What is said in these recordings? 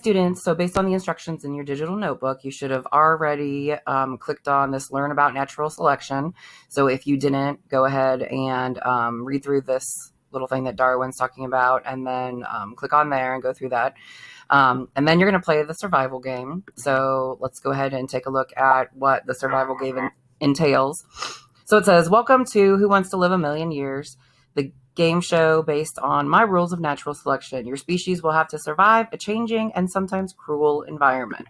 Students, so based on the instructions in your digital notebook, you should have already clicked on this Learn About Natural Selection. So if you didn't, go ahead and read through this little thing that Darwin's talking about, and then click on there and go through that. And then you're going to play the survival game. So let's go ahead and take a look at what the survival game entails. So it says, welcome to Who Wants to Live a Million Years, the game show based on my rules of natural selection. Your species will have to survive a changing and sometimes cruel environment.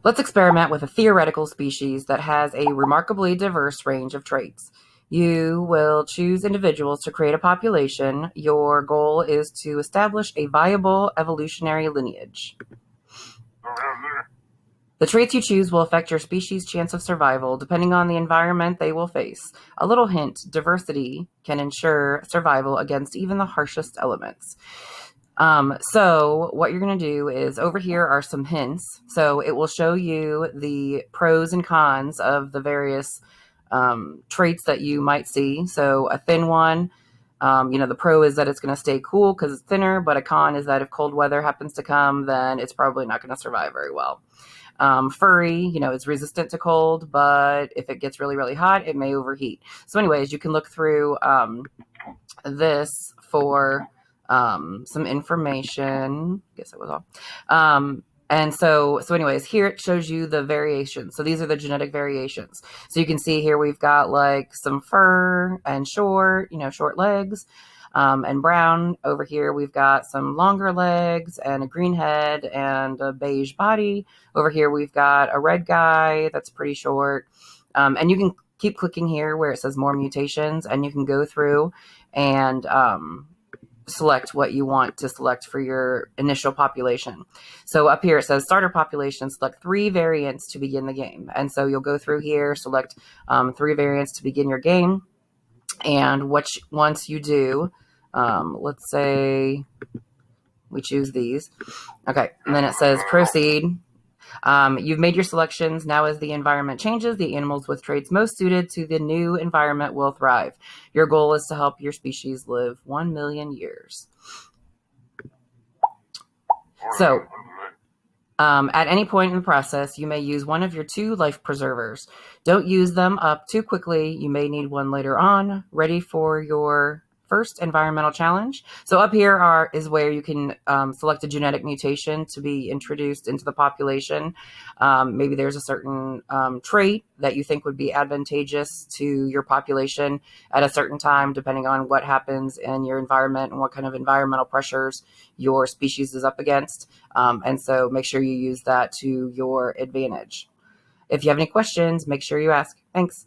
Let's experiment with a theoretical species that has a remarkably diverse range of traits. You will choose individuals to create a population. Your goal is to establish a viable evolutionary lineage. The traits you choose will affect your species' chance of survival depending on the environment they will face. A little hint, diversity can ensure survival against even the harshest elements. So what you're going to do is, over here are some hints. So it will show you the pros and cons of the various traits that you might see. So a thin one, the pro is that it's going to stay cool because it's thinner, but a con is that if cold weather happens to come, then it's probably not going to survive very well. Furry, it's resistant to cold, but if it gets really, really hot, it may overheat. So anyways, you can look through this for some information. I guess that was all. And so anyways, here it shows you the variations. So these are the genetic variations. So you can see here we've got like some fur and short legs. And brown. Over here, we've got some longer legs and a green head and a beige body. Over here, we've got a red guy that's pretty short. And you can keep clicking here where it says more mutations, and you can go through and select what you want to select for your initial population. So up here, it says starter population, select 3 variants to begin the game. And so you'll go through here, select 3 variants to begin your game. And once you do, let's say we choose these. Okay, and then it says proceed. You've made your selections. Now as the environment changes, the animals with traits most suited to the new environment will thrive. Your goal is to help your species live 1 million years. So at any point in the process, you may use one of your 2 life preservers. Don't use them up too quickly. You may need one later on. Ready for your first environmental challenge. So up here is where you can select a genetic mutation to be introduced into the population. Maybe there's a certain trait that you think would be advantageous to your population at a certain time, depending on what happens in your environment and what kind of environmental pressures your species is up against. And so make sure you use that to your advantage. If you have any questions, make sure you ask. Thanks.